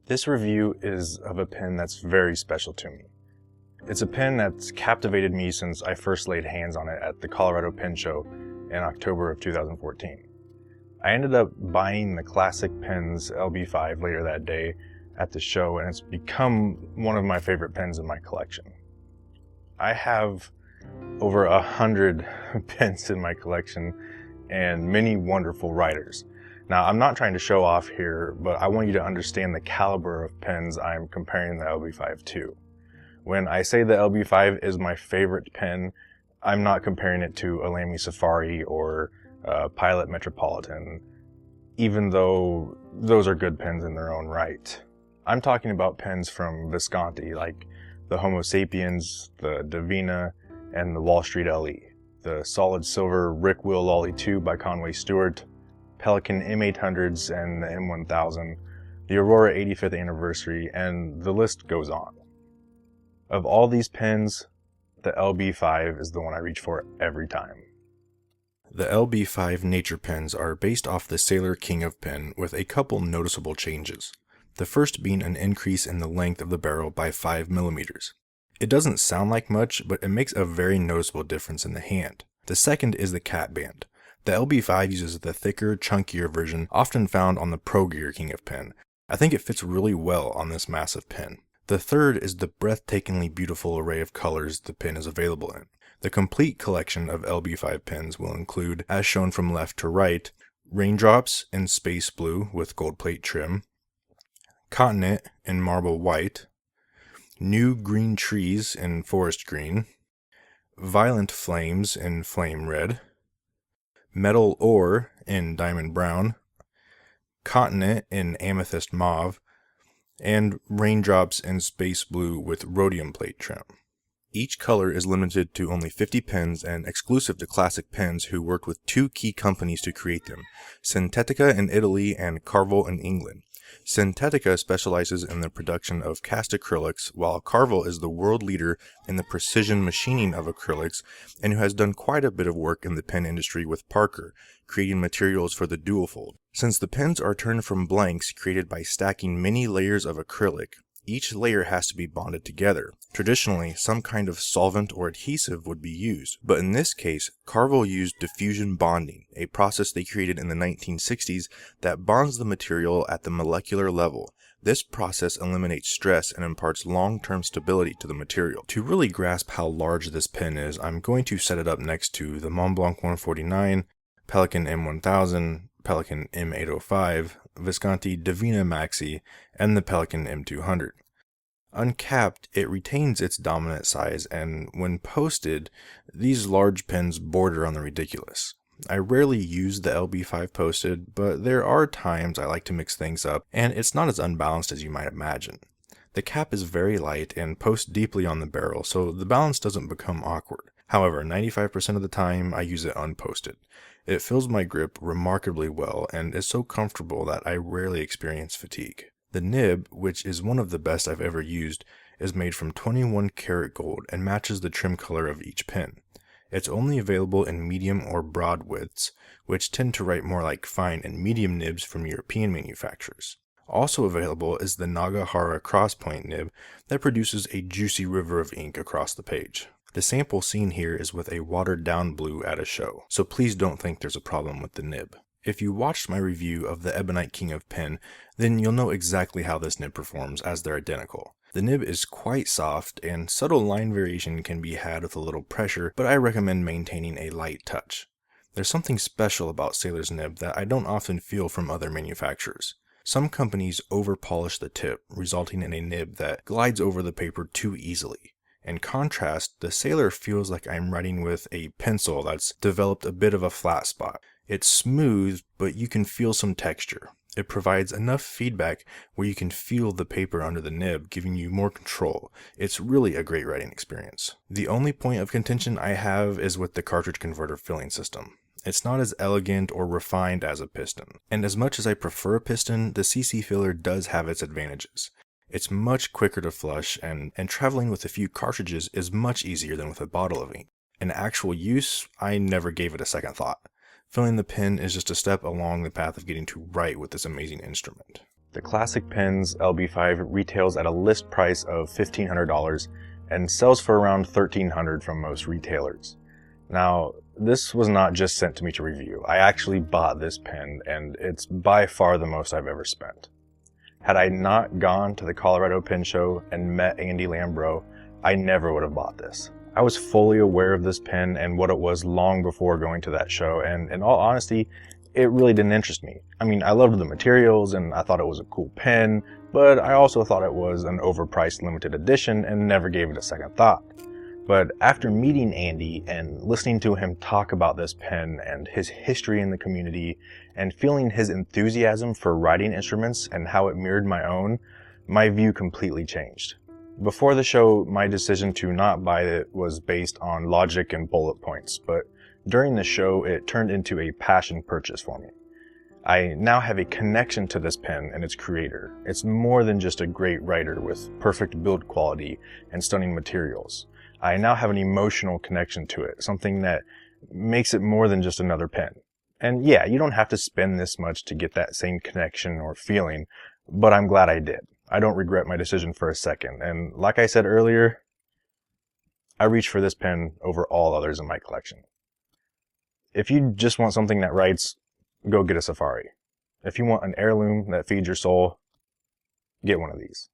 This review is of a pen that's very special to me. It's a pen that's captivated me since I first laid hands on it at the Colorado Pen Show in October of 2014. I ended up buying the classic pens LB5 later that day at the show, and it's become one of my favorite pens in my collection. I have over 100 pens in my collection and many wonderful writers. Now, I'm not trying to show off here, but I want you to understand the caliber of pens I'm comparing the LB5 to. When I say the LB5 is my favorite pen, I'm not comparing it to a Lamy Safari or Pilot Metropolitan, even though those are good pens in their own right. I'm talking about pens from Visconti, like the Homo Sapiens, the Divina, and the Wall Street LE, the solid silver Rick Will Lolly 2 by Conway Stewart, Pelikan M800s and the M1000, the Aurora 85th anniversary, and the list goes on. Of all these pens, the LB5 is the one I reach for every time. The LB5 nature pens are based off the Sailor King of Pen with a couple noticeable changes. The first being an increase in the length of the barrel by 5 millimeters. It doesn't sound like much, but it makes a very noticeable difference in the hand. The second is the cap band. The LB5 uses the thicker, chunkier version often found on the Pro Gear King of Pen. I think it fits really well on this massive pen. The third is the breathtakingly beautiful array of colors the pen is available in. The complete collection of LB5 pens will include, as shown from left to right, Raindrops in space blue with gold plate trim, Continent in marble white, New Green Trees in forest green, Violent Flames in flame red, Metal Ore in diamond brown, Continent in amethyst mauve, and Raindrops in space blue with rhodium plate trim. Each color is limited to only 50 pens and exclusive to Classic Pens, who worked with two key companies to create them, Sintetica in Italy and Carvel in England. Sintetica specializes in the production of cast acrylics, while Carvel is the world leader in the precision machining of acrylics and who has done quite a bit of work in the pen industry with Parker, creating materials for the dual-fold. Since the pens are turned from blanks created by stacking many layers of acrylic, each layer has to be bonded together. Traditionally, some kind of solvent or adhesive would be used, but in this case, Carvel used diffusion bonding, a process they created in the 1960s that bonds the material at the molecular level. This process eliminates stress and imparts long-term stability to the material. To really grasp how large this pen is, I'm going to set it up next to the Montblanc 149, Pelikan M1000, Pelikan M805, Visconti Divina Maxi, and the Pelikan M200. Uncapped, it retains its dominant size, and when posted, these large pens border on the ridiculous. I rarely use the LB5 posted, but there are times I like to mix things up, and it's not as unbalanced as you might imagine. The cap is very light and posts deeply on the barrel, so the balance doesn't become awkward. However, 95% of the time I use it unposted. It fills my grip remarkably well and is so comfortable that I rarely experience fatigue. The nib, which is one of the best I've ever used, is made from 21 karat gold and matches the trim color of each pen. It's only available in medium or broad widths, which tend to write more like fine and medium nibs from European manufacturers. Also available is the Nagahara Crosspoint nib that produces a juicy river of ink across the page. The sample seen here is with a watered down blue at a show, so please don't think there's a problem with the nib. If you watched my review of the Ebonite King of Pen, then you'll know exactly how this nib performs, as they're identical. The nib is quite soft, and subtle line variation can be had with a little pressure, but I recommend maintaining a light touch. There's something special about Sailor's nib that I don't often feel from other manufacturers. Some companies over-polish the tip, resulting in a nib that glides over the paper too easily. In contrast, the Sailor feels like I'm writing with a pencil that's developed a bit of a flat spot. It's smooth, but you can feel some texture. It provides enough feedback where you can feel the paper under the nib, giving you more control. It's really a great writing experience. The only point of contention I have is with the cartridge converter filling system. It's not as elegant or refined as a piston, and as much as I prefer a piston, the CC filler does have its advantages. It's much quicker to flush, and traveling with a few cartridges is much easier than with a bottle of ink. In actual use, I never gave it a second thought. Filling the pen is just a step along the path of getting to write with this amazing instrument. The classic pen's LB5 retails at a list price of $1,500 and sells for around $1,300 from most retailers. Now, this was not just sent to me to review. I actually bought this pen, and it's by far the most I've ever spent. Had I not gone to the Colorado Pen Show and met Andy Lambro, I never would have bought this. I was fully aware of this pen and what it was long before going to that show, and in all honesty, it really didn't interest me. I mean, I loved the materials and I thought it was a cool pen, but I also thought it was an overpriced limited edition and never gave it a second thought. But after meeting Andy and listening to him talk about this pen and his history in the community and feeling his enthusiasm for writing instruments and how it mirrored my own, my view completely changed. Before the show, my decision to not buy it was based on logic and bullet points, but during the show, it turned into a passion purchase for me. I now have a connection to this pen and its creator. It's more than just a great writer with perfect build quality and stunning materials. I now have an emotional connection to it, something that makes it more than just another pen. And yeah, you don't have to spend this much to get that same connection or feeling, but I'm glad I did. I don't regret my decision for a second, and like I said earlier, I reached for this pen over all others in my collection. If you just want something that writes, go get a Safari. If you want an heirloom that feeds your soul, get one of these.